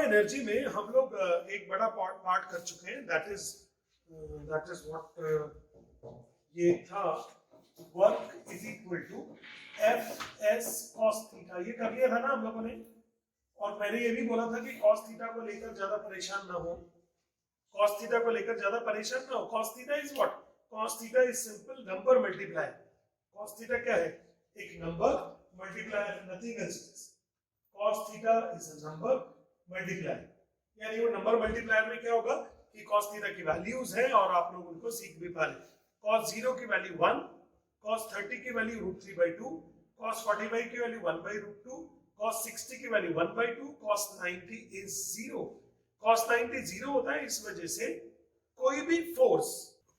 Energy में हम लोग एक बड़ा पार्ट कर चुके हैं, दैट इज व्हाट ये था, work is equal to F S cos theta. ये कर लिया था ना हम लोगों ने, और मैंने ये भी बोला था कि कॉस थीटा को लेकर ज्यादा परेशान ना हो, कॉस थीटा को लेकर ज्यादा परेशान ना हो। Cos theta is what? Cos theta is simple number multiply. Cos theta क्या है? एक number multiply, nothing else. cos theta is a number multiply, यानी वो नंबर मल्टीप्लायर में क्या होगा कि cos थीटा की वैल्यूज है और आप लोग उनको सीख भी पा रहे। cos 0 की वैल्यू 1, cos 30 की वैल्यू √3/2, cos 45 की वैल्यू 1/√2, cos 60 की वैल्यू 1/2, cos 90 इज 0। cos 90 0 होता है इस वजह से कोई भी फोर्स,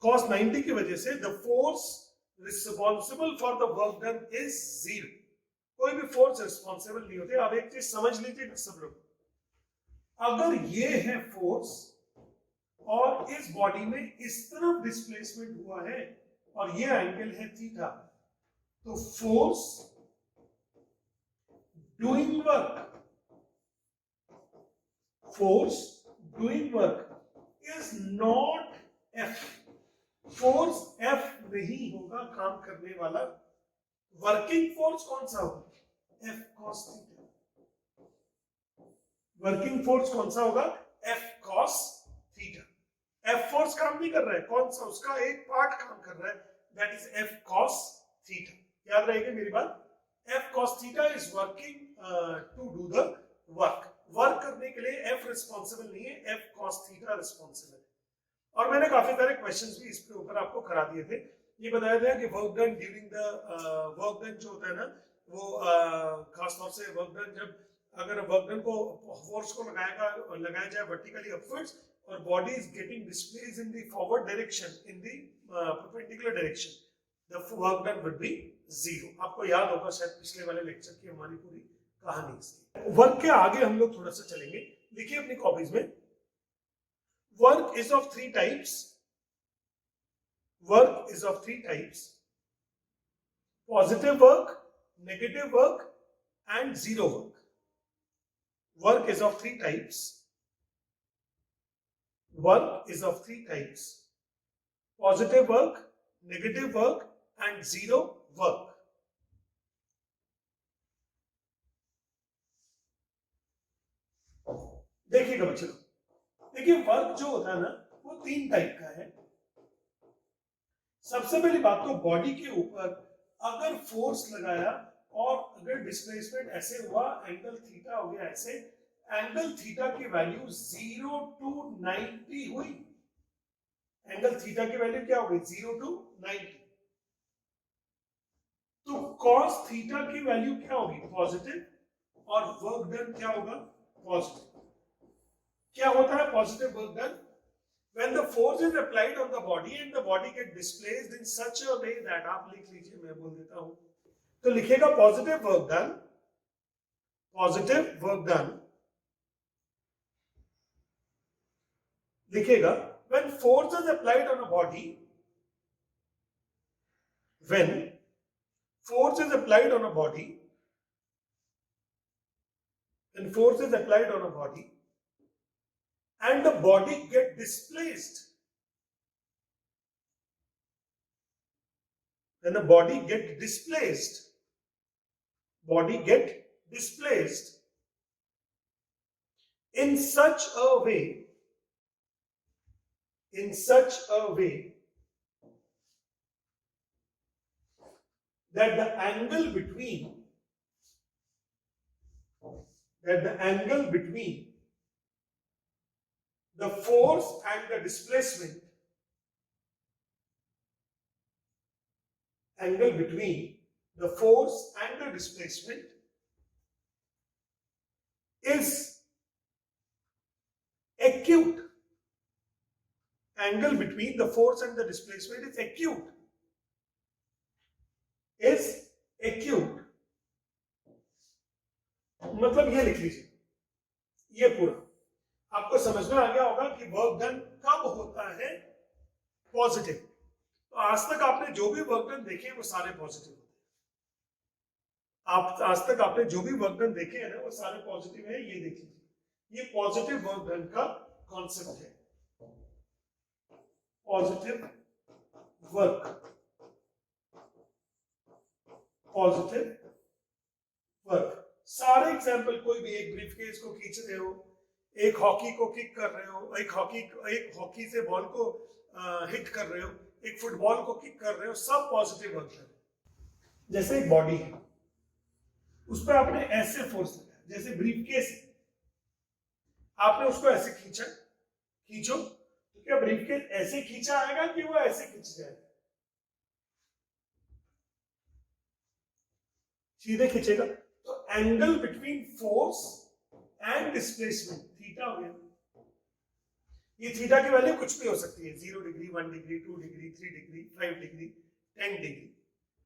cos 90 की वजह से the force responsible for the work done is 0। कोई भी फोर्स रिस्पॉन्सिबल नहीं होते। अब एक चीज समझ लीजिए सब लोग, अगर ये है फोर्स और इस बॉडी में इस तरफ डिस्प्लेसमेंट हुआ है और ये एंगल है थीटा, तो force doing work is not F. Force F नहीं होगा काम करने वाला। वर्किंग फोर्स कौन सा होगा? F cos theta. Working force कौन सा होगा? F cos theta. F force काम नहीं कर रहा है, कौन सा? उसका एक पार्ट काम कर रहा है, that is F cos theta. याद रहेगा मेरी बात? F cos theta is working to do the work. Work करने के लिए F रिस्पॉन्सिबल नहीं है, F cos थीटा रिस्पॉन्सिबल है। और मैंने काफी सारे क्वेश्चंस भी इसके ऊपर आपको करा दिए थे। ये बताया था कि work done during the work done जो होता है ना, वो खास तौर से वर्क डन जब अगर वर्क डन को फोर्स को लगाया जाए वर्टिकली अपवर्ड्स और body is getting displaced in the forward direction in the perpendicular direction, the work done would be 0। आपको याद होगा शायद पिछले वाले लेक्चर की हमारी पूरी कहानी इसकी। वर्क के आगे हम लोग थोड़ा सा चलेंगे। लिखिए अपनी कॉपीज में, work is of three types. Work is of three types: positive work, negative work, and zero work. Work is of three types. Work is of three types: positive work, negative work, and zero work. देखिएगा बच्चों, देखिए work जो होता है ना वो 3 type का है। सबसे पहली बात तो बॉडी के ऊपर अगर फोर्स लगाया और अगर डिस्प्लेसमेंट ऐसे हुआ, एंगल थीटा हो गया ऐसे, एंगल थीटा की वैल्यू 0 to 90 हुई। एंगल थीटा की वैल्यू क्या हो गई? 0 to 90। तो cos थीटा की वैल्यू क्या होगी? पॉजिटिव। और वर्क डन क्या होगा? पॉजिटिव। क्या होता है positive work done? When the force is applied on the body and the body get displaced in such a way that, आप लिख लीजिए, मैं बोल देता हूं, तो लिखेगा positive work done, positive work done लिखेगा when force is applied on a body, when force is applied on a body, when force is applied on a body and the body get displaced, when the body get displaced in such a way that the angle between the force and the displacement, angle between the force and the displacement is acute. Angle between the force and the displacement is acute. मतलब ये लिख लीजिए, ये पूरा आपको समझ में आ गया होगा कि वर्क डन कब होता है? पॉजिटिव। तो आज तक आपने जो भी वर्क डन देखे वो सारे पॉजिटिव होते हैं। आप आज तक आपने जो भी वर्क डन देखे हैं ना वो सारे पॉजिटिव है। ये देख लीजिए, ये पॉजिटिव वर्क डन का कॉन्सेप्ट है। Positive work, positive work. सारे एग्जाम्पल, कोई भी एक ब्रीफकेस को खींच रहे हो, एक हॉकी को किक कर रहे हो, एक हॉकी से बॉल को हिट कर रहे हो, एक फुटबॉल को किक कर रहे हो, सब पॉजिटिव वर्क है। जैसे एक बॉडी है, उस पर आपने ऐसे फोर्स लगाया, जैसे ब्रीफकेस आपने उसको ऐसे खींचा, खींचो तो क्या ब्रीफकेस ऐसे खींचा आएगा कि वो ऐसे खींच जाएगा? सीधे खींचेगा। तो angle between force and displacement theta हो गया। ये थीटा की वैल्यू कुछ भी हो सकती है, 0 degree, 1 degree, 2 degree, 3 degree, 5 degree, 10 degree.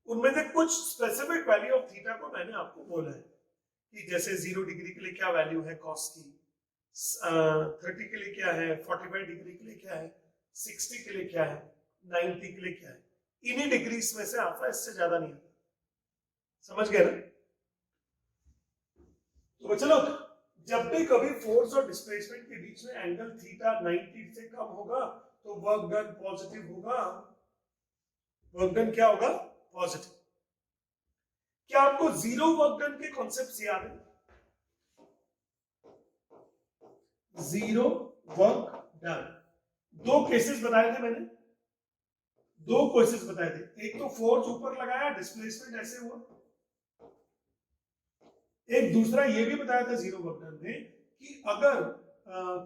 उनमें से कुछ स्पेसिफिक वैल्यू ऑफ थीटा को मैंने आपको बोला है कि जैसे 0 डिग्री के लिए क्या वैल्यू है कॉस की, 30 के लिए क्या है, 45 डिग्री के लिए क्या है, 60 के लिए क्या है, 90 के लिए क्या है। इन्हीं डिग्रीज में से आता है, इससे ज्यादा नहीं आता। समझ गए ना? तो चलो, जब भी कभी फोर्स और डिस्प्लेसमेंट के बीच में एंगल थीटा 90 से कम होगा तो वर्क डन पॉजिटिव होगा। वर्क डन क्या होगा? पॉजिटिव। क्या आपको जीरो वर्क डन के कॉन्सेप्ट्स याद है? जीरो वर्क डन, दो केसेस बताए थे मैंने, दो केसेस बताए थे। एक तो फोर्स ऊपर लगाया, डिस्प्लेसमेंट ऐसे हुआ। एक दूसरा ये भी बताया था जीरो वर्क डन में कि अगर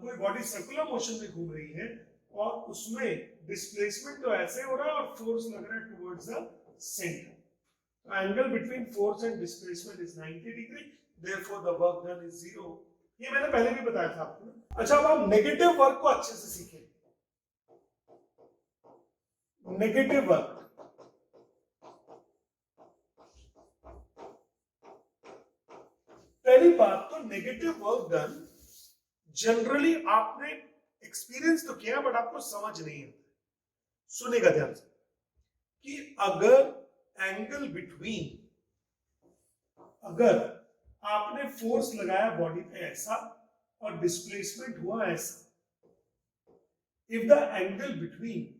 कोई बॉडी सर्कुलर मोशन में घूम रही है और उसमें डिस्प्लेसमेंट तो ऐसे हो रहा है और फोर्स लग रहा है towards the centre, angle between force and displacement is 90 degree, therefore the work done is zero. ये मैंने पहले भी बताया था आपको। अच्छा, अब आप नेगेटिव वर्क को अच्छे से सीखें। नेगेटिव वर्क, पहली बात तो नेगेटिव वर्क डन जनरली आपने एक्सपीरियंस तो किया बट आपको समझ नहीं आता। सुनेगा ध्यान से कि अगर एंगल बिटवीन, अगर आपने फोर्स लगाया बॉडी पे ऐसा और डिस्प्लेसमेंट हुआ ऐसा, if the angle between,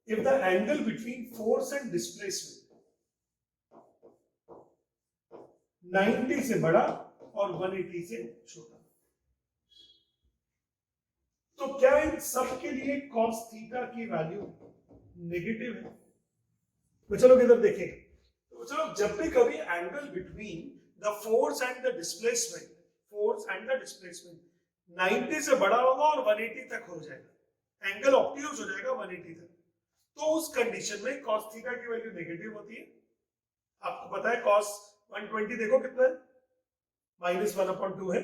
if the angle between force and displacement 90 से बड़ा और 180 से छोटा, तो क्या इन सब के लिए cos थीटा की वैल्यू नेगेटिव है? तो चलो इधर देखें। तो चलो, जब भी कभी angle between the force and the displacement, force and the displacement 90 से बड़ा होगा और 180 तक हो जाएगा, एंगल ऑब्ट्यूज हो जाएगा 180 तक, तो उस कंडीशन में cos थीटा की वैल्यू नेगेटिव होती है। आपको पता है cos 120 देखो कितना है, -1/2 है।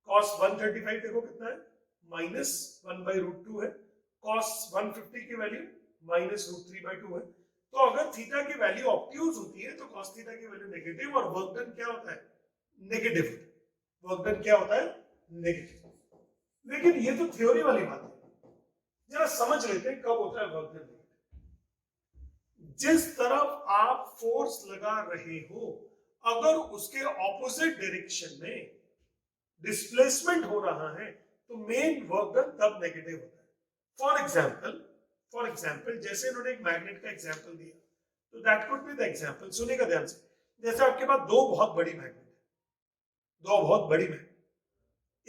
cos 135 देखो कितना है, -1/√2 है। cos 150 की वैल्यू -√3/2 है। तो अगर थीटा की वैल्यू ऑब्ट्यूज होती है तो cos थीटा की वैल्यू नेगेटिव, और वर्क डन क्या होता है? नेगेटिव। वर्क डन क्या होता है? नेगेटिव। लेकिन ये तो थ्योरी वाली बात है, जरा समझ लेते हैं कब होता है वर्क डन। जिस तरफ आप फोर्स लगा रहे हो, अगर उसके ऑपोजिट डायरेक्शन में डिस्प्लेसमेंट हो रहा है तो मेन वर्क डन तब नेगेटिव होता है। फॉर एग्जांपल जैसे इन्होंने एक मैग्नेट का एग्जांपल दिया, तो that could be the example. सुनिएगा ध्यान से। जैसे आपके पास दो बहुत बड़ी मैग्नेट है, दो बहुत बड़ी मैग्नेट,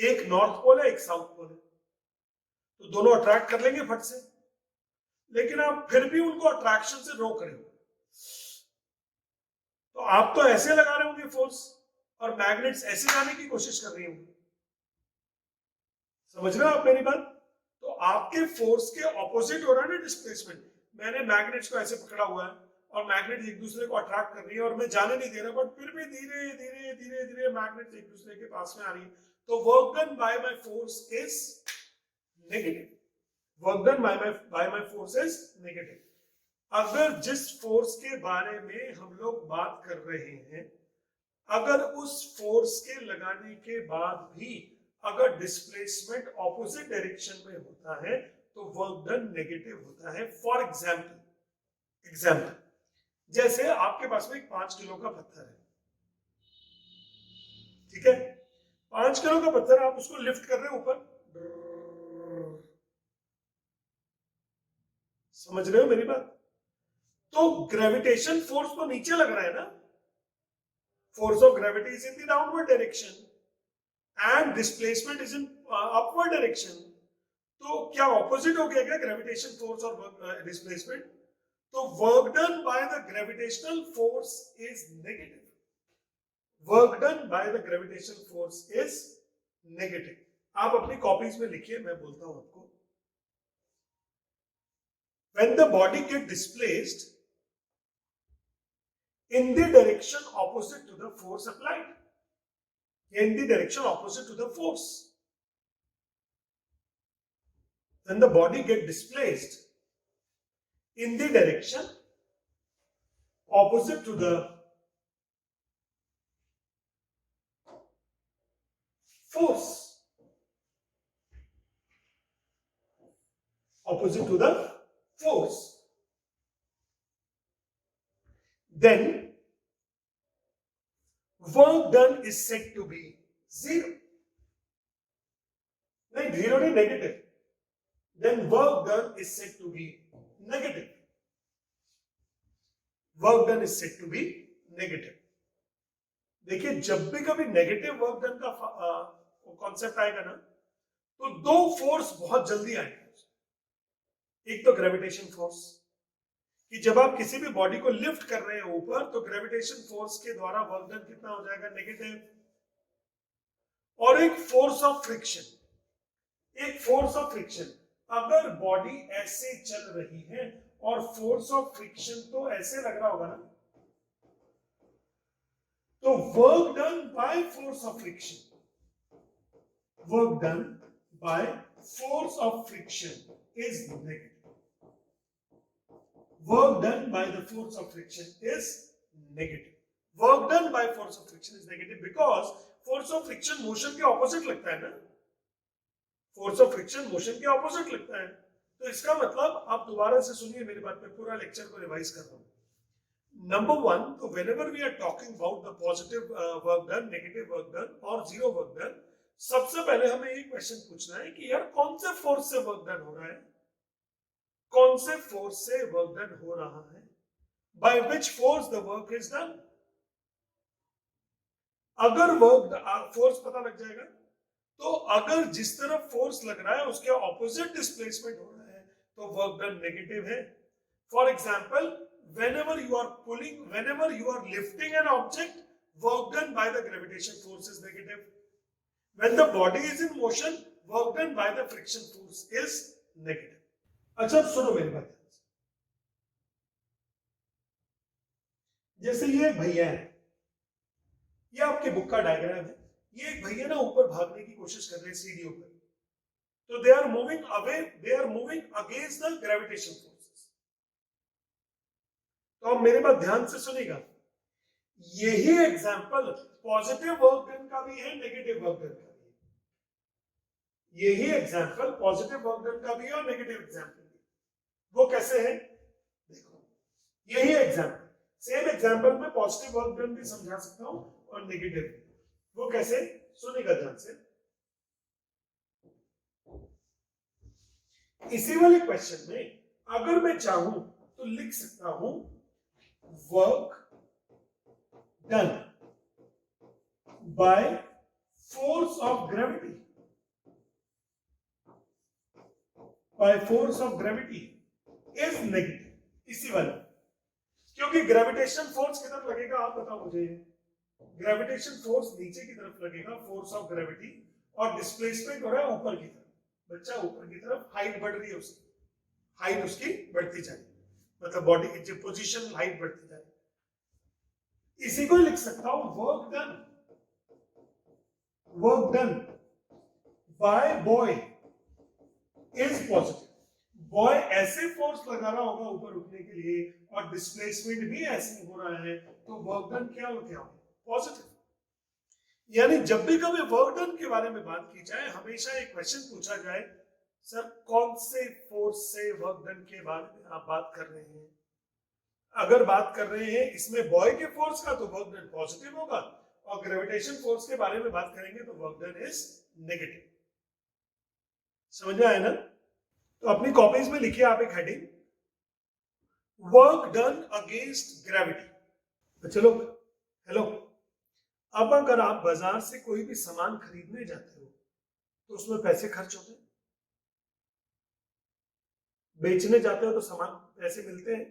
एक नॉर्थ पोल है एक साउथ पोल है, तो दोनों अट्रैक्ट कर लेंगे फट से, लेकिन आप फिर भी उनको अट्रैक्शन से रोक रहे हो, तो आप तो ऐसे लगा रहे होंगे फोर्स और मैग्नेट्स ऐसे जाने की कोशिश कर रही होंगी। समझ रहे हो आप मेरी बात? तो आपके फोर्स के ऑपोजिट हो रहा है ना डिस्प्लेसमेंट। मैंने मैग्नेट्स को ऐसे पकड़ा हुआ है और मैग्नेट एक दूसरे को अट्रैक्ट कर रही है और मैं जाने नहीं दे रहा, बट फिर भी धीरे धीरे धीरे धीरे मैग्नेट्स एक दूसरे के पास में आ रही है, तो work done by my force is negative. Work done by my force is negative. अगर जिस फोर्स के बारे में हम लोग बात कर रहे हैं, अगर उस फोर्स के लगाने के बाद भी अगर डिस्प्लेसमेंट ऑपोजिट डायरेक्शन में होता है तो वर्क डन नेगेटिव होता है। फॉर एग्जाम्पल जैसे आपके पास में एक 5 किलो का पत्थर है, ठीक है, 5 किलो का पत्थर आप उसको लिफ्ट कर रहे हो ऊपर, समझ रहे हो मेरी बात? तो ग्रेविटेशन फोर्स तो नीचे लग रहा है ना, force of gravity is in the downward direction and displacement is in upward direction. तो क्या ऑपोजिट हो गया क्या ग्रेविटेशन फोर्स और डिस्प्लेसमेंट? तो work done by the gravitational force is negative, work done by the gravitational force is negative. आप अपनी copies में लिखिए, मैं बोलता हूं आपको। When the body get displaced in the direction opposite to the force applied, in the direction opposite to the force, when the body get displaced in the direction opposite to the force, opposite to the force, then work done is said to be zero. नहीं, zero नहीं, negative. Then work done is said to be negative. Work done is said to be negative. देखिए, जब भी कभी negative work done का concept आएगा ना, तो दो फोर्स बहुत जल्दी आएंगे। एक तो ग्रेविटेशन फोर्स, कि जब आप किसी भी बॉडी को लिफ्ट कर रहे हैं ऊपर, तो ग्रेविटेशन फोर्स के द्वारा वर्क डन कितना हो जाएगा, नेगेटिव। और एक फोर्स ऑफ फ्रिक्शन, एक फोर्स ऑफ फ्रिक्शन, अगर बॉडी ऐसे चल रही है और फोर्स ऑफ फ्रिक्शन तो ऐसे लग रहा होगा ना, तो work done by force of friction, work done by force of friction is negative. Work done by the force of friction is negative. Work done by force of friction is negative because force of friction motion के opposite लगता है ना, force of friction motion के opposite लगता है। तो इसका मतलब, आप दोबारा से सुनिए मेरी बात, में पूरा लेक्चर को रिवाइज कर रहा हूँ। नंबर वन, तो whenever we are talking about the positive work done, negative work done और zero work done, सबसे पहले हमें एक क्वेश्चन पूछना है कि यार कौन से फोर्स से वर्क डन हो रहा है, कौन से फोर्स से वर्क डन हो रहा है, by which force the work is done. अगर वर्क फोर्स पता लग जाएगा, तो अगर जिस तरफ फोर्स लग रहा है उसके ऑपोजिट डिस्प्लेसमेंट हो रहा है, तो वर्क डन नेगेटिव है। For example, whenever you are pulling, whenever you are lifting an object, work done by the gravitation force is negative. When the body is in motion, work done by the friction force is negative. अच्छा, सुनो मेरी बात, जैसे ये भैया है, ये आपके बुक का डायग्राम है, ये एक भैया ना ऊपर भागने की कोशिश कर रहे हैं सीढ़ियों पर, तो they are moving away, they are moving against the gravitation forces. तो आप मेरे बात ध्यान से सुनिएगा, यही एग्जांपल पॉजिटिव वर्क डन का भी है, नेगेटिव वर्क डन का भी है। यही एग्जांपल पॉजिटिव वर्क डन का भी है और नेगेटिव एग्जांपल। वो कैसे है, देखो, यही एग्जांपल, सेम एग्जांपल में पॉजिटिव वर्क डन भी समझा सकता हूं और नेगेटिव। वो कैसे, सुनिएगा ध्यान से। इसी वाले क्वेश्चन में अगर मैं चाहूं तो लिख सकता हूं work done by force of gravity, by force of gravity is negative. इसी वाला, क्योंकि ग्रेविटेशन फोर्स किधर लगेगा आप बताओ मुझे, ग्रेविटेशन फोर्स नीचे की तरफ लगेगा, फोर्स ऑफ ग्रेविटी, और डिस्प्लेसमेंट हो रहा है ऊपर की तरफ, बच्चा ऊपर की तरफ, हाइट बढ़ रही है उसकी, हाइट उसकी बढ़ती जाए, मतलब बॉडी की पोजीशन हाइट बढ़ती जाए। इसी को लिख सकता हूं work done, work done by boy is positive. Boy ऐसे फोर्स लगा रहा होगा ऊपर उठने के लिए और डिस्प्लेसमेंट भी ऐसे हो रहा है, तो वर्क डन क्या हो गया, पॉजिटिव। यानी जब भी कभी वर्क डन के बारे में बात की जाए, हमेशा एक क्वेश्चन पूछा जाए, सर कौन से फोर्स से वर्क डन के बारे में आप बात कर रहे हैं। अगर बात कर रहे हैं इसमें बॉय के फोर्स का, तो वर्क डन पॉजिटिव होगा, और ग्रेविटेशन फोर्स के बारे में बात करेंगे तो वर्क डन इज नेगेटिव। समझ में आया ना? तो अपनी कॉपीज में लिखिए आप एक heading, work done against gravity. तो चलो हेलो, अब अगर आप बाजार से कोई भी सामान खरीदने जाते हो तो उसमें पैसे खर्च होते हैं, बेचने जाते हो तो सामान पैसे मिलते हैं।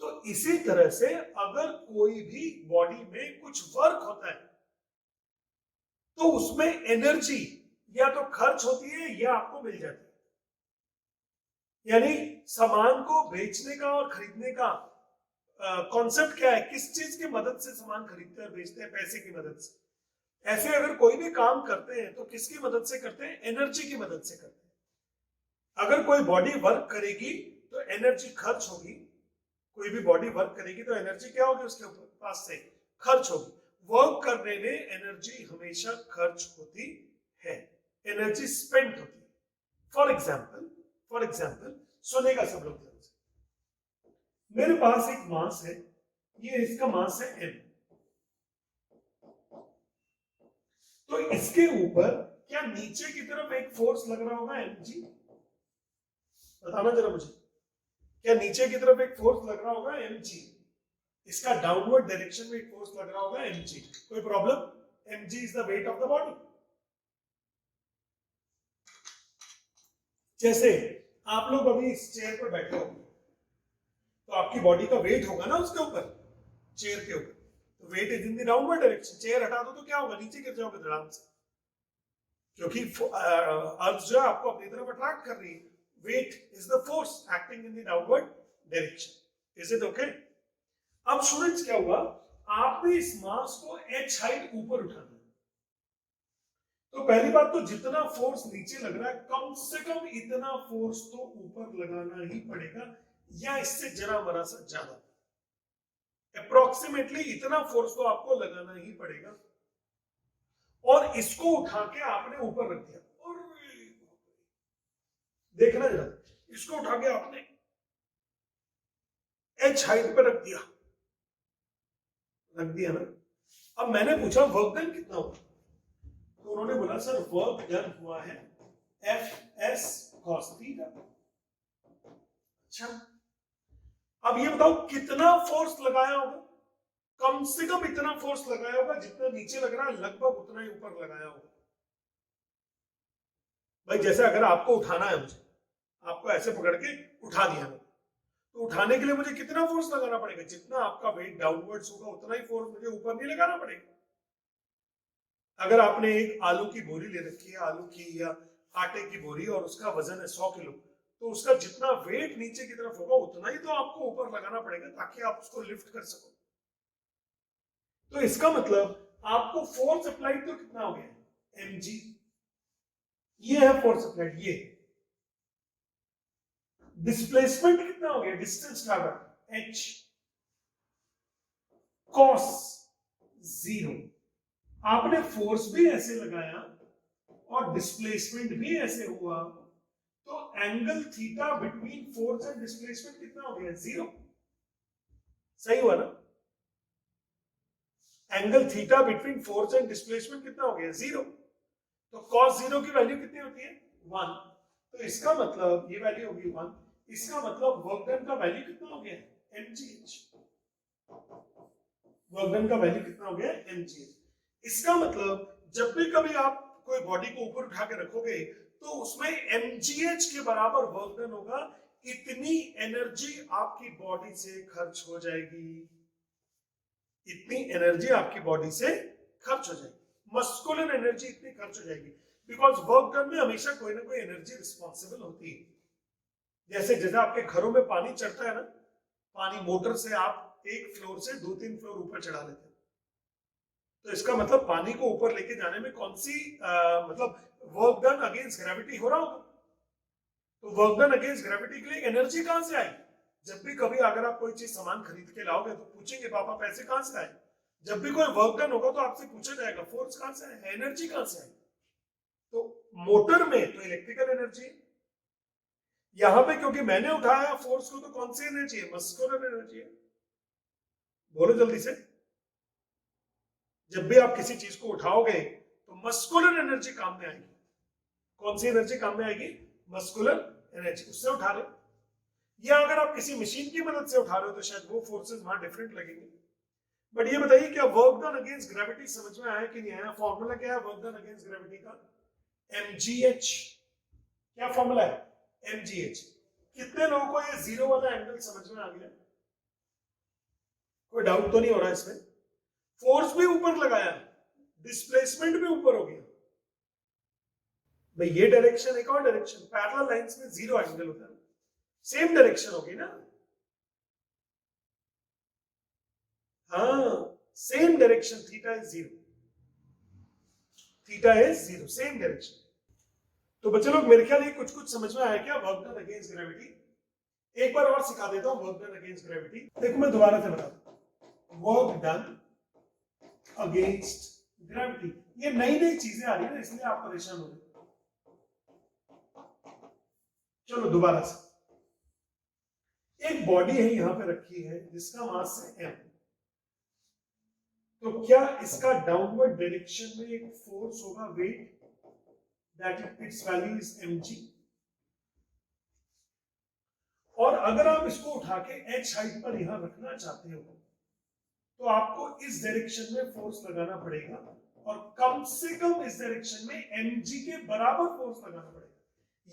तो इसी तरह से अगर कोई भी बॉडी में कुछ वर्क होता है तो उसमें एनर्जी या तो खर्च होती है या आपको मिल जाती है। यानी सामान को बेचने का और खरीदने का कॉन्सेप्ट क्या है? किस चीज की मदद से सामान खरीदते हैं और बेचते हैं? पैसे की मदद से। ऐसे अगर कोई भी काम करते हैं तो किसकी मदद से करते हैं? एनर्जी की मदद से करते हैं। अगर कोई बॉडी वर्क करेगी तो एनर्जी खर्च होगी, कोई भी बॉडी वर्क करेगी तो एनर्जी क्या होगी उसके पास से? खर्च होगी। वर्क करने में एनर्जी हमेशा खर्च होती है, एनर्जी स्पेंड होती है। फॉर एग्जाम्पल सुनेगा सब लोग ध्यान से, मेरे पास एक मास है, ये इसका मास है m, तो इसके ऊपर क्या नीचे की तरफ एक फोर्स लग रहा होगा mg? बताना जरा मुझे, क्या नीचे की तरफ एक फोर्स लग रहा होगा mg? इसका डाउनवर्ड डायरेक्शन में एक फोर्स लग रहा होगा mg। कोई problem? mg is the weight of the body. जैसे आप लोग अभी इस चेयर पर बैठे हो तो आपकी बॉडी का वेट होगा ना उसके ऊपर, चेयर के ऊपर, तो weight is in the downward direction. Chair हटा दो तो क्या होगा? नीचे गिर जाओगे धड़ाम से, क्योंकि अर्थ जो है आपको अपनी तरफ अट्रैक्ट कर रही है। Weight is the force acting in the downward direction. Is it okay? अब स्टूडेंट्स क्या हुआ, आपने इस मास को h हाइट ऊपर उठाना है, तो पहली बात तो जितना फोर्स नीचे लग रहा है कम से कम इतना फोर्स तो ऊपर लगाना ही पड़ेगा, या इससे जरा मरा सा ज्यादा, अप्रोक्सीमेटली इतना फोर्स तो आपको लगाना ही पड़ेगा। और इसको उठा के आपने ऊपर रख दिया, और देखना जरा, इसको उठा के आपने h हाइट पे रख दिया ना। अब मैंने पूछा वर्क डन कितना हुआ, तो उन्होंने बोला सर वर्क डन हुआ है Fs cos थीटा। अच्छा, अब ये बताओ कितना फोर्स लगाया होगा? कम से कम इतना फोर्स लगाया होगा जितना नीचे लग रहा है, लगभग उतना ही ऊपर लगाया होगा। भाई जैसे अगर आपको उठाना है, मुझे आपको ऐसे पकड़ के उठा दिया, तो उठाने के लिए मुझे कितना फोर्स लगाना पड़ेगा? जितना आपका वेट डाउनवर्ड्स होगा उतना ही फोर्स मुझे ऊपर नहीं लगाना पड़ेगा। अगर आपने एक आलू की बोरी ले रखी है, आलू की या आटे की बोरी, और उसका वजन है 100 किलो, तो उसका जितना वेट नीचे की तरफ होगा उतना ही तो आपको ऊपर लगाना पड़ेगा ताकि आप उसको लिफ्ट कर सको। तो इसका मतलब आपको फोर्स अप्लाइड तो कितना हो गया? mg। ये है फोर्स अप्लाइड। ये डिस्प्लेसमेंट कितना हो गया? Distance travel h cos 0। आपने फोर्स भी ऐसे लगाया और डिस्प्लेसमेंट भी ऐसे हुआ, तो angle theta between force and displacement कितना हो गया? 0। सही हुआ ना? Angle theta between force and displacement कितना हो गया? 0। तो cos 0 की वैल्यू कितनी होती है? 1। तो इसका मतलब ये वैल्यू होगी 1। इसका मतलब वर्क डन का वैल्यू कितना हो गया? mgh। वर्क डन का वैल्यू कितना हो गया? mgh। इसका मतलब जब भी कभी आप कोई बॉडी को ऊपर उठा के रखोगे तो उसमें mgh के बराबर वर्क डन होगा। इतनी एनर्जी आपकी बॉडी से खर्च हो जाएगी, इतनी एनर्जी आपकी बॉडी से खर्च हो जाएगी, मस्कुलर एनर्जी इतनी खर्च हो जाएगी। बिकॉज वर्क डन में हमेशा कोई ना कोई एनर्जी रिस्पॉन्सिबल होती है। जैसे आपके घरों में पानी चढ़ता है ना, पानी मोटर से आप एक फ्लोर से 2-3 फ्लोर ऊपर चढ़ा लेते हैं, तो इसका मतलब पानी को ऊपर लेके जाने में कौन सी मतलब वर्क डन अगेंस्ट ग्रेविटी हो रहा होगा। तो वर्क डन अगेंस्ट ग्रेविटी के लिए एनर्जी कहां से आई? जब भी कभी अगर आप कोई चीज सामान खरीद के लाओगे तो पूछेंगे पापा पैसे कहां से आए। जब भी कोई वर्क डन होगा तो आपसे पूछा जाएगा फोर्स कहां से आया, एनर्जी कहां से आई। तो मोटर में तो इलेक्ट्रिकल एनर्जी, यहां पे क्योंकि मैंने उठाया फोर्स को तो कौन सी एनर्जी है? मस्कुलर एनर्जी है। बोलो जल्दी से। जब भी आप किसी चीज को उठाओगे तो मस्कुलर एनर्जी काम में आएगी। कौन सी एनर्जी काम में आएगी? मस्कुलर एनर्जी, उससे उठा रहे हो। या अगर आप किसी मशीन की मदद से उठा रहे हो तो शायद वो फोर्सेस वहां डिफरेंट लगेंगे। बट ये बताइए क्या वर्क डन अगेंस्ट ग्रेविटी समझ में आया कि नहीं आया? फॉर्मूला क्या है वर्क डन अगेंस्ट ग्रेविटी का? mgh। क्या फॉर्मूला है? mgh। कितने लोगों को ये जीरो वाला एंगल समझ में आ गया? कोई डाउट तो नहीं हो रहा इसमें? फोर्स भी ऊपर लगाया, डिस्प्लेसमेंट भी ऊपर हो गया भाई। ये डायरेक्शन एक और डायरेक्शन, पैरेलल लाइंस में जीरो एंगल होता है, सेम डायरेक्शन होगी ना। हाँ, same direction, theta is zero, theta is zero, same direction. तो बच्चे लोग मेरे ख्याल ये कुछ कुछ समझ में आया क्या वर्क डन अगेंस्ट ग्रेविटी? एक बार और सिखा देता हूं वर्क डन अगेंस्ट ग्रेविटी। देखो मैं दोबारा से बताता हूं, वर्क डन अगेंस्ट ग्रेविटी। ये नई नई चीजें आ रही है ना, इसलिए आप परेशान हो रहे। चलो दोबारा से, एक बॉडी है यहां पे रखी है जिसका मास है m। तो क्या इसका डाउनवर्ड डायरेक्शन में एक फोर्स होगा, weight, that its value is mg। और अगर आप इसको उठा के h हाइट पर यहां रखना चाहते हो तो आपको इस डायरेक्शन में फोर्स लगाना पड़ेगा, और कम से कम इस डायरेक्शन में mg के बराबर फोर्स लगाना पड़ेगा।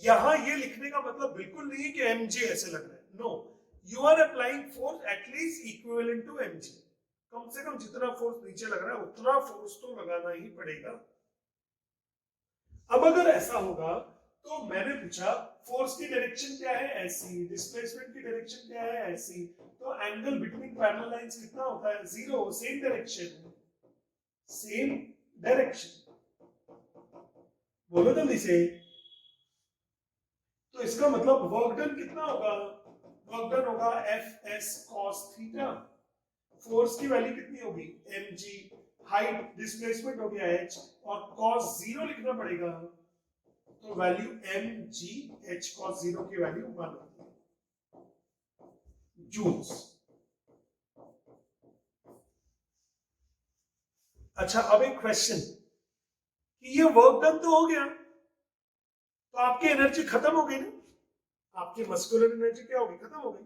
यहां ये लिखने का मतलब बिल्कुल नहीं है कि mg ऐसे लग रहा है, no, you are applying force at least equivalent to mg। कम से कम जितना फोर्स नीचे लग रहा है उतना फोर्स तो लगाना ही पड़ेगा। अब अगर ऐसा होगा तो मैंने पूछा फोर्स की डायरेक्शन क्या है, ऐसी, डिस्प्लेसमेंट की डायरेक्शन क्या है, ऐसी, तो एंगल बिटवीन पैरेलल लाइंस कितना होता है? Zero, same direction, same direction. बोलो जल्दी से। तो इसका मतलब वर्क डन कितना होगा? वर्क डन होगा F S cos theta. Force की वैल्यू कितनी होगी? mg, हाइट, डिस्प्लेसमेंट हो गया h, और cos जीरो लिखना पड़ेगा, तो value mg h cos zero की वैल्यू 1 होगी जूल्स। अच्छा, अब एक क्वेश्चन कि ये वर्क डन तो हो गया, तो आपकी एनर्जी खत्म हो गई ना, आपकी मस्कुलर एनर्जी क्या होगी? खत्म हो गई।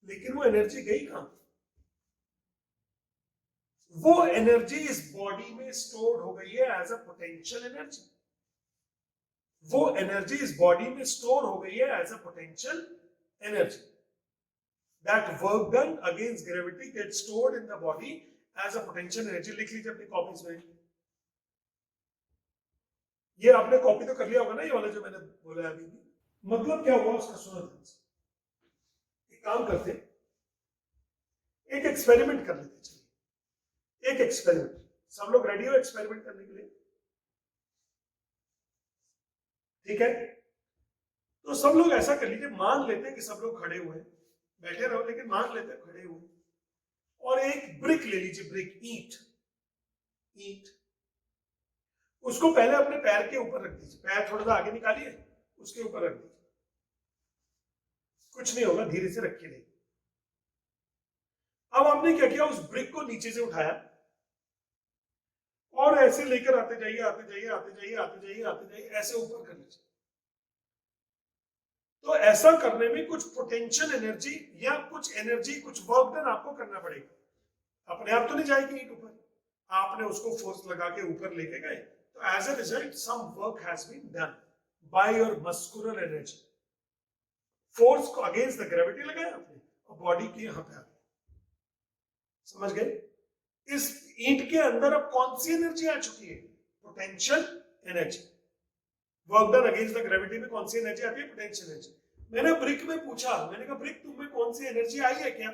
लेकिन वो एनर्जी गई कहां? वो एनर्जी इस बॉडी में स्टोर हो गई है एज अ पोटेंशियल एनर्जी। वो एनर्जी इस बॉडी में स्टोर हो गई है as a potential energy. That work done against gravity get stored in the body as a potential energy. लिख लीजिए अपनी कॉपीज में। ये आपने कॉपी तो कर लिया होगा ना, ये वाला जो मैंने बोला अभी भी। मतलब क्या हुआ उसका सुनो ध्यान से। एक काम करते, एक एक्सपेरिमेंट कर लेते। चलिए एक एक्सपेरिमेंट, सब लोग रेडी हो एक्सपेरिमेंट करने के लिए? ठीक है, तो सब लोग ऐसा कर लीजिए, मान लेते हैं कि सब लोग खड़े हुए हैं, बैठे रहो लेकिन मान लेते हैं खड़े हुए, और एक ब्रिक ले लीजिए, ब्रिक, ईंट, ईंट, उसको पहले अपने पैर के ऊपर रख दीजिए, पैर थोड़ा सा आगे निकालिए, उसके ऊपर रख दीजिए, कुछ नहीं होगा, धीरे से रखिए। नहीं, अब आपने क्या किया, उस ब्रिक को नीचे से उठाया और ऐसे लेकर आते जाइए, आते जाइए, आते जाइए, आते जाइए, आते जाइए, ऐसे ऊपर कर लीजिए। तो ऐसा करने में कुछ पोटेंशियल एनर्जी या कुछ एनर्जी, कुछ वर्क डन आपको करना पड़ेगा। अपने आप तो नहीं जाएगी ईंट ऊपर, आपने उसको फोर्स लगा के ऊपर लेके गए, तो as a result some work has been done by your muscular energy. Force को अगेंस्ट द ग्रेविटी लगाया आपने और बॉडी के यहां पे आ गया। समझ गए? इस ईंट के अंदर अब कौन सी एनर्जी आ चुकी है? Potential energy. Work done against the gravity में कौन सी एनर्जी आती है? Potential energy. मैंने ब्रिक में पूछा, मैंने कहा ब्रिक तुम में कौन सी एनर्जी आई है क्या?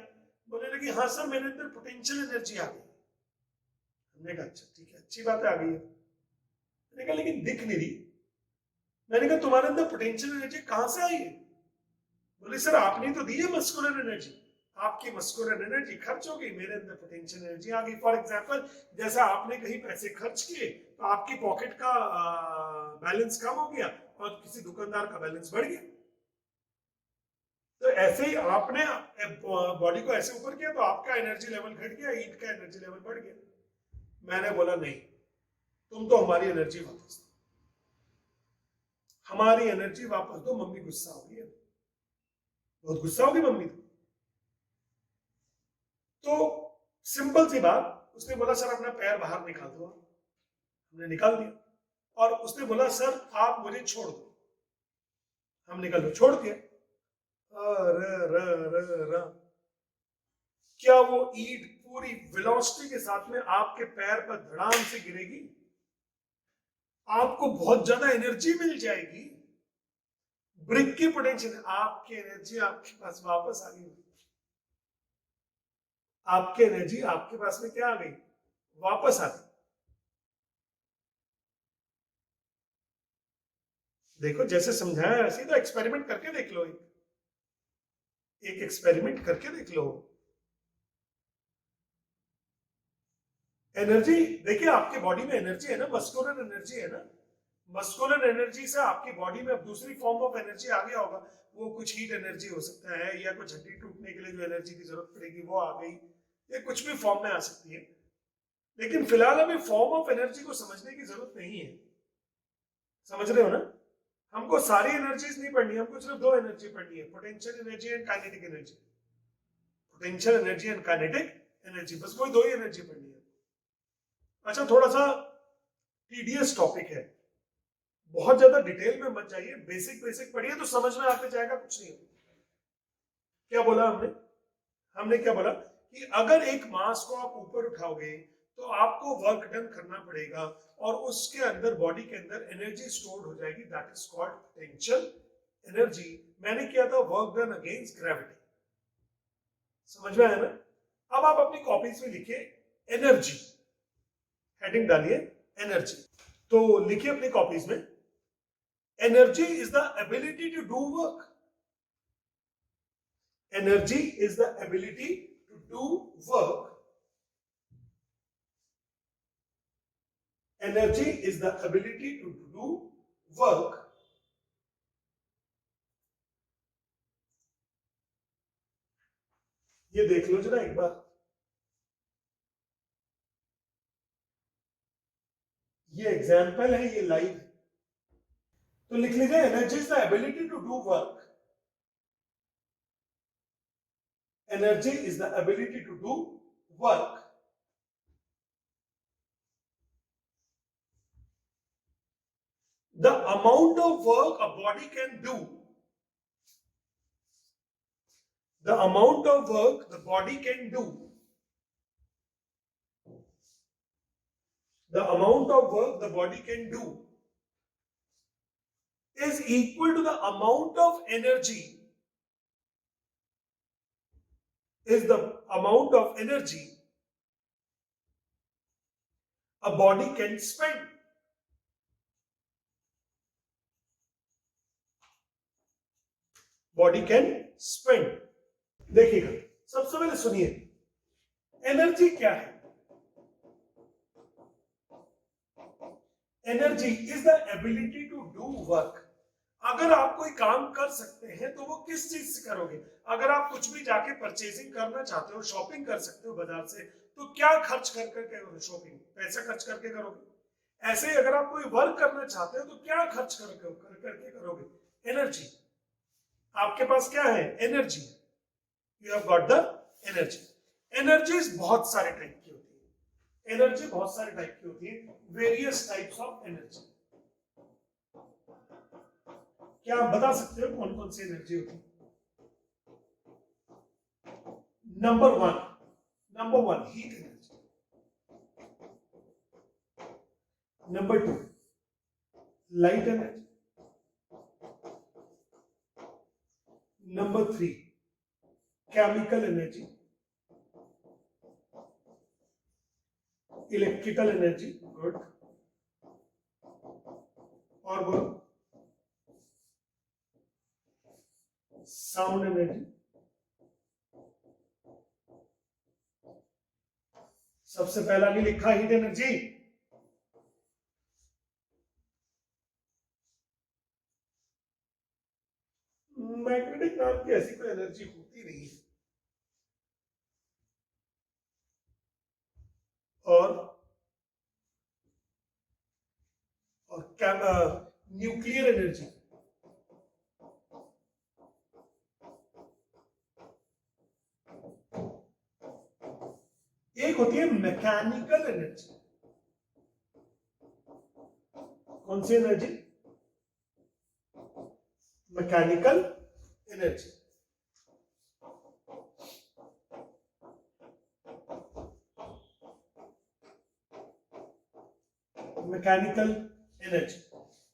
बोलने लगी हाँ सर मेरे अंदर पोटेंशियल एनर्जी आ गई। हमने कहा अच्छा ठीक है, अच्छी बात है, आ गई है। मैंने कहा लेकिन दिख नहीं रही। मैंने कहा तुम्हारे अंदर पोटेंशियल एनर्जी कहां से आई है? बोले सर आपने तो दी है मस्कुलर एनर्जी, आपकी मस्कुलर एनर्जी खर्च हो गई, मेरे अंदर पोटेंशियल एनर्जी आ गई। फॉर एग्जांपल, जैसा आपने कहीं पैसे खर्च किए तो आपकी पॉकेट का बैलेंस कम हो गया और किसी दुकानदार का बैलेंस बढ़ गया। तो ऐसे ही आपने बॉडी को ऐसे ऊपर किया तो आपका एनर्जी लेवल घट गया, ईंट का एनर्जी लेवल बढ़ गया। मैंने बोला नहीं, तुम तो हमारी एनर्जी वापस दो, हमारी एनर्जी वापस दो। मम्मी गुस्सा हो गई, बहुत गुस्सा होगी मम्मी। तो सिंपल सी बात, उसने बोला सर अपना पैर बाहर निकाल दो। हमने निकाल दिया और उसने बोला सर आप मुझे छोड़ दो। हम निकल दो, छोड़ दिया। क्या वो ईंट पूरी वेलोसिटी के साथ में आपके पैर पर धड़ाम से गिरेगी? आपको बहुत ज्यादा एनर्जी मिल जाएगी। ब्रिक की पोटेंशियल, आपकी एनर्जी आपके पास वापस आ गई। आपकी एनर्जी आपके पास में क्या आ गई? वापस आ गई। देखो जैसे समझाया ऐसे ही तो एक्सपेरिमेंट करके देख लो। एक एक्सपेरिमेंट करके देख लो। एनर्जी देखिए, आपके बॉडी में एनर्जी है ना, मस्कुलर एनर्जी है ना। मस्कुलर एनर्जी से आपकी बॉडी में अब दूसरी फॉर्म ऑफ एनर्जी आ गया होगा। वो कुछ हीट एनर्जी हो सकता है, या कुछ हड्डी टूटने के लिए जो एनर्जी की जरूरत पड़ेगी वो आ गई, या कुछ भी फॉर्म में आ सकती है। लेकिन फिलहाल हमें फॉर्म ऑफ एनर्जी को समझने की जरूरत नहीं है। समझ रहे हो ना? हमको सारी एनर्जीज नहीं पढ़नी, हमको सिर्फ दो एनर्जी पढ़नी है, potential energy and kinetic energy. Potential energy and kinetic energy, बस कोई दो ही एनर्जी पढ़नी है। अच्छा, थोड़ा सा टीडियस टॉपिक है, बहुत ज्यादा डिटेल में मत जाइए, बेसिक बेसिक पढ़िए तो समझ में आते जाएगा, कुछ नहीं होगा। क्या बोला हमने? हमने क्या बोला कि अगर एक मास को आप ऊपर उठाओगे तो आपको वर्क डन करना पड़ेगा, और उसके अंदर बॉडी के अंदर एनर्जी स्टोर्ड हो जाएगी, that is called potential energy. मैंने किया था वर्क डन अगेंस्ट ग्रेविटी। समझ में आया ना? अब आप अपनी कॉपीज में लिखिए एनर्जी, हेडिंग डालिए एनर्जी। तो लिखिए अपनी कॉपीज में, energy is the ability to do work. Energy is the ability to do work. Energy is the ability to do work. ये देख लो जरा एक बार, ये एग्जाम्पल है, ये लाइव। तो लिख लीजिए energy is the ability to do work. Energy is the ability to do work. The amount of work a body can do, the amount of work the body can do, the amount of work the body can do is equal to the amount of energy, is the amount of energy a body can spend. Body can spend. देखिएगा, सबसे पहले सुनिए, energy क्या है? Energy is the ability to do work. अगर आप कोई काम कर सकते हैं तो वो किस चीज से करोगे? अगर आप कुछ भी जाके परचेजिंग करना चाहते हो, शॉपिंग कर सकते हो बाजार से, तो क्या खर्च कर करके करोगे? शॉपिंग पैसा खर्च करके करोगे। ऐसे ही अगर आप कोई वर्क करना चाहते हो तो क्या खर्च करके करोगे? एनर्जी। आपके पास क्या है? Energy. You have got the energy. Energies बहुत सारे टाइप की होती है। एनर्जी बहुत सारे टाइप की होती है, वेरियस टाइप्स ऑफ एनर्जी। क्या आप बता सकते हो कौन कौन सी एनर्जी होती है? Number one heat energy. Number 2 light energy. Number 3 chemical energy, electrical energy, good. और बोलो, साउंड एनर्जी। सबसे पहला नहीं लिखा हीट एनर्जी। मैग्नेटिक नाम की ऐसी कोई एनर्जी होती नहीं है। और और न्यूक्लियर एनर्जी। एक होती है मैकेनिकल एनर्जी। कौन सी energy? Mechanical energy. Mechanical energy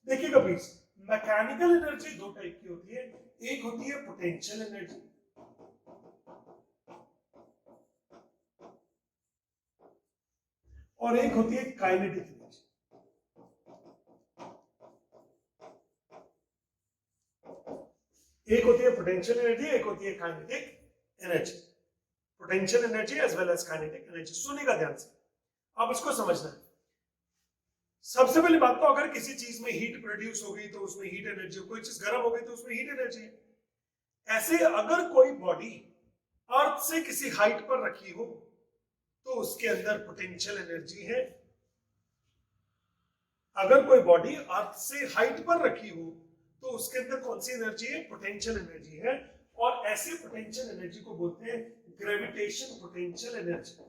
देखिएगा प्लीज, मैकेनिकल एनर्जी दो टाइप की होती है। एक होती है पोटेंशियल एनर्जी, और एक होती है काइनेटिक एनर्जी। एक होती है पोटेंशियल एनर्जी, एक होती है kinetic energy. Potential energy as well as kinetic energy. सुनिएगा ध्यान से, अब इसको समझना है। सबसे पहली बात तो अगर किसी चीज में हीट प्रोड्यूस हो गई तो उसमें हीट एनर्जी, कोई चीज गर्म हो गई तो उसमें हीट एनर्जी है। ऐसे अगर कोई बॉडी अर्थ से किसी हाइट पर रखी हो तो उसके अंदर पोटेंशियल एनर्जी है। अगर कोई बॉडी अर्थ से हाइट पर रखी हो तो उसके अंदर कौन सी एनर्जी है? पोटेंशियल एनर्जी है। और ऐसे पोटेंशियल एनर्जी को बोलते हैं ग्रेविटेशन पोटेंशियल एनर्जी।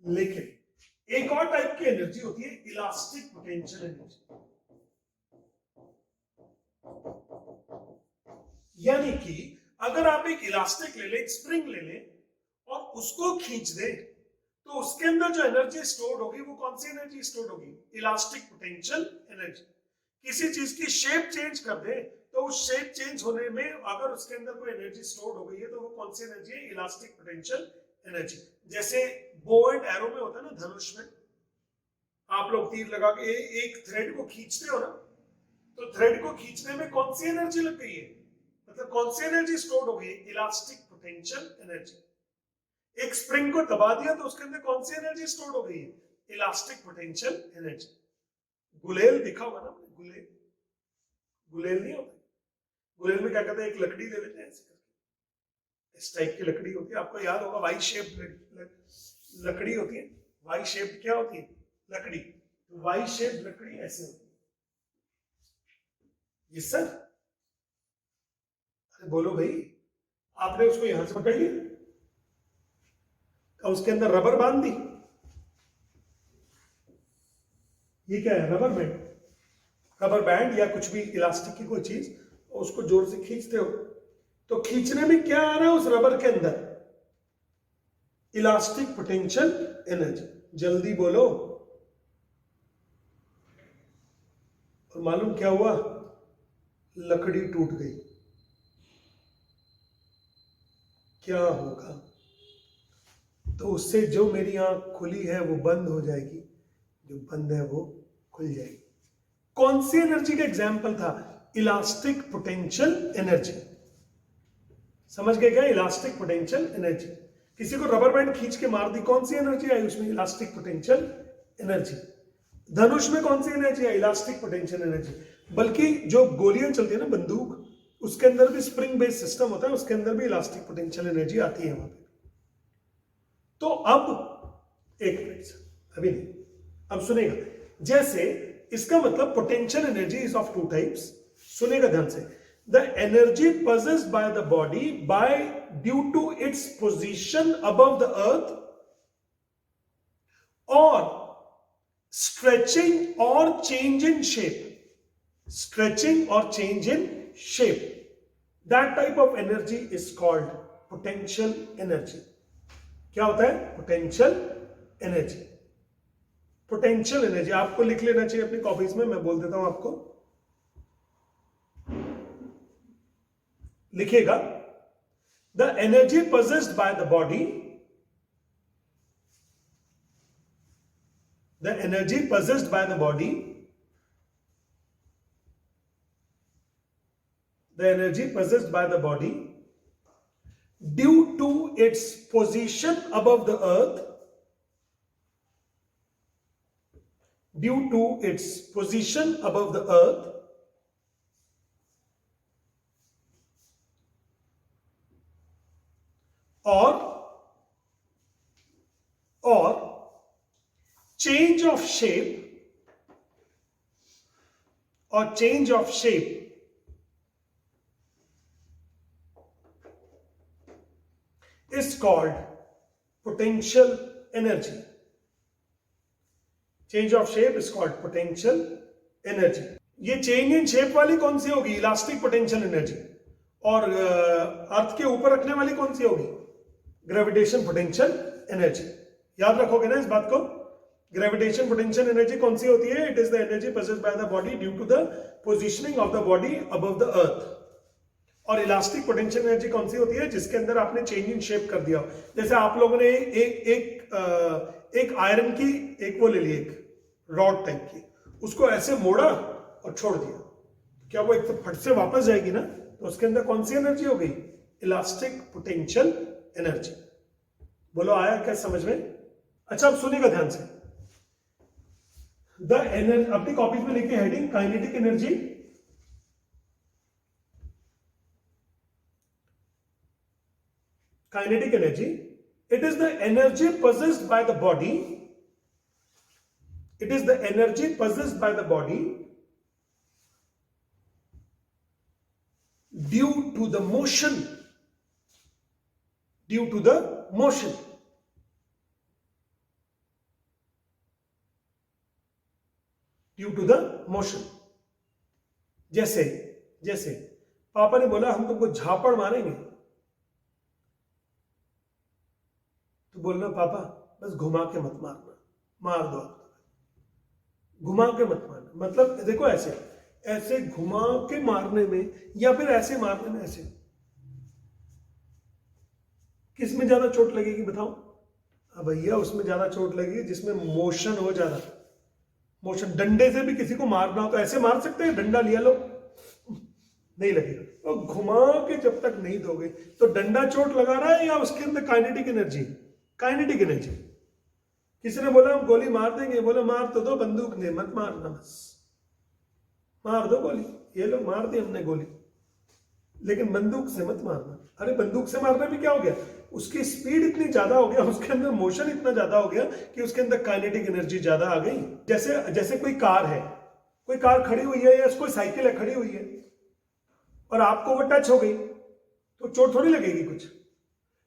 लेकिन एक और टाइप की एनर्जी होती है इलास्टिक पोटेंशियल एनर्जी। यानी कि अगर आप एक इलास्टिक ले लें, एक स्प्रिंग ले लें और उसको खींच दें तो उसके अंदर जो एनर्जी स्टोर होगी वो कौन सी एनर्जी स्टोर होगी? Elastic potential energy. किसी चीज की शेप चेंज कर दे तो उस शेप चेंज होने में अगर उसके अंदर कोई एनर्जी स्टोर हो गई है तो वो कौन सी एनर्जी है? Elastic potential energy. जैसे बो एंड एरो में होता है ना, धनुष में आप लोग तीर लगा के एक थ्रेड को खींचते हो ना, तो थ्रेड को खींचने में कौन सी एनर्जी लग गई है? मतलब कौन सी एनर्जी स्टोर हो गई है? Elastic potential energy. एक स्प्रिंग को दबा दिया तो उसके अंदर कौन सी एनर्जी स्टोर हो गई है? Elastic potential energy. गुलेल दिखा होगा ना आपने, गुलेल, गुलेल नहीं होता? गुलेल में क्या कहते हैं, एक लकड़ी ले लेते हैं ऐसे करके, इस टाइप की लकड़ी होती है, आपको याद होगा, वाई शेप लकड़ी होती है। वाई शेप क्या होती है? लकड़ी। तो वाई शेप लकड़ी ऐसे होती है। ये सर, अरे बोलो भाई, आपने उसको यहां से पकड़ लिया और उसके अंदर रबर बांध दी। ये क्या है? Rubber band. रबर बैंड या कुछ भी इलास्टिक की कोई चीज, उसको जोर से खींचते हो तो खींचने में क्या आ रहा है उस रबर के अंदर? Elastic potential energy. जल्दी बोलो। और मालूम क्या हुआ? लकड़ी टूट गई। क्या होगा? तो उससे जो मेरी आंख खुली है वो बंद हो जाएगी, जो बंद है वो खुल जाएगी। कौन सी एनर्जी का एग्जाम्पल था? Elastic potential energy. समझ गए क्या? Elastic potential energy. किसी को रबर बैंड खींच के मार दी, कौन सी एनर्जी आई उसमें? Elastic potential energy. धनुष में कौन सी एनर्जी आई? Elastic potential energy. बल्कि जो गोलियां चलती है ना, बंदूक, उसके अंदर भी स्प्रिंग बेस्ड सिस्टम होता है, उसके अंदर भी इलास्टिक पोटेंशियल एनर्जी आती है वहां पे। तो अब एक मिनट, अभी नहीं, अब सुनेगा। जैसे इसका मतलब potential energy is of two types. सुनेगा ध्यान से। The energy possessed by the body by due to its position above the earth or stretching or change in shape, stretching or change in shape, that type of energy is called potential energy. क्या होता है? Potential energy. Potential energy आपको लिख लेना चाहिए अपनी copies में, मैं बोल देता हूं आपको, लिखिएगा। The energy possessed by the body, the energy possessed by the body, the energy possessed by the body due to its position above the earth, due to its position above the earth or change of shape or change of shape is called potential energy. Change of shape is called potential energy. ये change in shape वाली कौन सी होगी? Elastic potential energy. और अर्थ के ऊपर रखने वाली कौन सी होगी? Gravitation potential energy. याद रखोगे ना इस बात को? ग्रेविटेशन पोटेंशियल एनर्जी कौन सी होती है? It is the energy possessed by the body due to the positioning of the body above the earth. और इलास्टिक पोटेंशियल एनर्जी कौन सी होती है? जिसके अंदर आपने चेंज इन शेप कर दिया. जैसे आप लोगों ने एक आयरन की एक वो ले ली, एक रॉड टाइप की, उसको ऐसे मोड़ा और छोड़ दिया, क्या वो एक तो फट से वापस जाएगी ना? तो उसके अंदर कौन सी एनर्जी हो गई? Elastic potential energy. बोलो आया क्या समझ में? अच्छा अब सुनिएगा ध्यान से. द एनर्जी अपनी कॉपीज में लिखिए heading kinetic energy. Kinetic energy, it is the energy possessed by the body. It is the energy possessed by the body due to the motion. Due to the motion. Due to the motion. जैसे पापा ने बोला हम तुमको झापड़ मारेंगे, तो बोलना पापा बस घुमा के मत मारना, मार दो आप, घुमा के मत मारना. मतलब देखो ऐसे घुमा के मारने में या फिर ऐसे मारने में, ऐसे किस में ज्यादा चोट लगेगी बताओ? अब भैया उसमें ज्यादा चोट लगेगी जिसमें मोशन हो ज्यादा. मोशन. डंडे से भी किसी को मारना हो तो ऐसे मार सकते हैं, डंडा लिया लो, नहीं लगेगा. तो घुमा के जब तक नहीं दोगे तो डंडा चोट लगा रहा है या उसके अंदर काइनेटिक एनर्जी? Kinetic energy. किसी ने बोला हम गोली मार देंगे, बोला मार तो दो, बंदूक ने मत मारना, बस मार दो गोली. ये लो मार दी हमने गोली, लेकिन बंदूक से मत मारना. अरे बंदूक से मारने में क्या हो गया? उसकी स्पीड इतनी ज्यादा हो गया, उसके अंदर मोशन इतना ज्यादा हो गया कि उसके अंदर काइनेटिक एनर्जी ज्यादा आ गई. जैसे कोई कार है, कोई कार खड़ी हुई है या कोई साइकिल है खड़ी हुई है और आपको वो टच हो गई तो चोट थोड़ी लगेगी कुछ.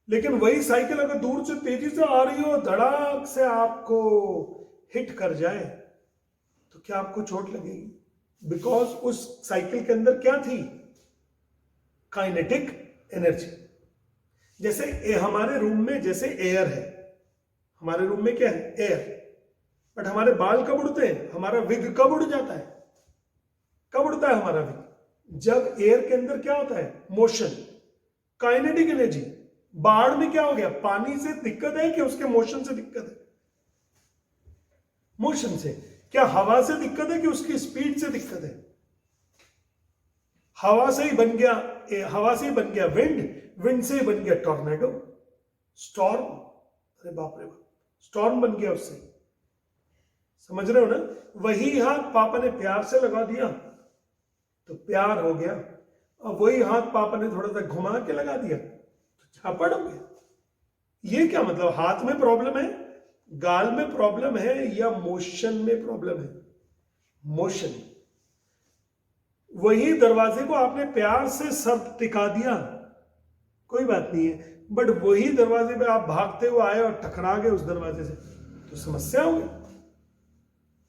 लेकिन वही साइकिल अगर दूर से तेजी से आ रही हो, धड़ाक से आपको हिट कर जाए तो क्या आपको चोट लगेगी? बिकॉज उस साइकिल के अंदर क्या थी? Kinetic energy. जैसे हमारे रूम में जैसे एयर है, हमारे रूम में क्या है? एयर. बट हमारे बाल कब उड़ते हैं? हमारा विग कब उड़ जाता है? कब उड़ता है हमारा विग? जब एयर के अंदर क्या होता है? मोशन. Kinetic energy. बाढ़ में क्या हो गया? पानी से दिक्कत है कि उसके मोशन से दिक्कत है? मोशन से. क्या हवा से दिक्कत है कि उसकी स्पीड से दिक्कत है? हवा से ही बन गया विंड, विंड से ही बन गया टॉर्नेडो, स्टॉर्म. अरे बाप रे बाप, स्टॉर्म बन गया उससे. समझ रहे हो ना? वही हाथ पापा ने प्यार से लगा दिया तो प्यार हो गया, और वही हाथ पापा ने थोड़ा सा घुमा के लगा दिया तो झापड़ हो गया. ये क्या मतलब? हाथ में प्रॉब्लम है, गाल में प्रॉब्लम है, या मोशन में प्रॉब्लम है? मोशन. वही दरवाजे को आपने प्यार से सर टिका दिया, कोई बात नहीं है, बट वही दरवाजे पे आप भागते हुए आए और टकरा गए उस दरवाजे से तो समस्या होगी.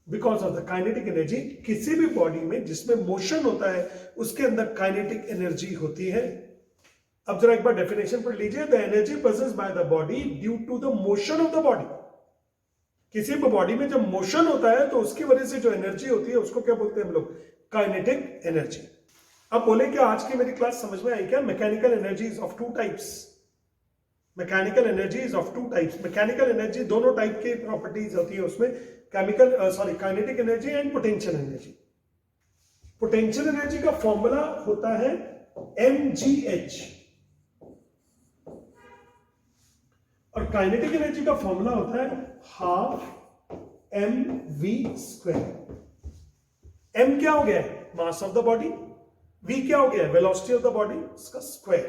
Because of the kinetic energy. किसी भी बॉडी में जिसमें मोशन होता है उसके अंदर काइनेटिक एनर्जी होती है. अब जरा एक बार डेफिनेशन पढ़ लीजिए. The energy possessed by the body due to the motion of the body. किसी भी बॉडी में जब मोशन होता है तो उसकी वजह से जो एनर्जी होती है उसको क्या बोलते हैं हम लोग? Kinetic energy. अब बोले क्या आज की मेरी क्लास समझ में आई क्या? Mechanical energy is of two types. Mechanical energy is of two types. Mechanical energy दोनों टाइप की प्रॉपर्टीज होती है उसमें, kinetic energy and potential energy. Potential energy का फॉर्मूला होता है mgh और काइनेटिक एनर्जी का फॉर्मूला होता है हाफ mv². m क्या हो गया है? Mass of the body. v क्या हो गया है? वेलोसिटी ऑफ द बॉडी, इसका स्क्वायर.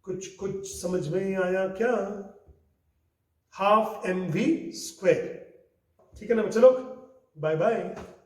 कुछ समझ में आया क्या? Half mv². ठीक है ना, चलो बाय बाय।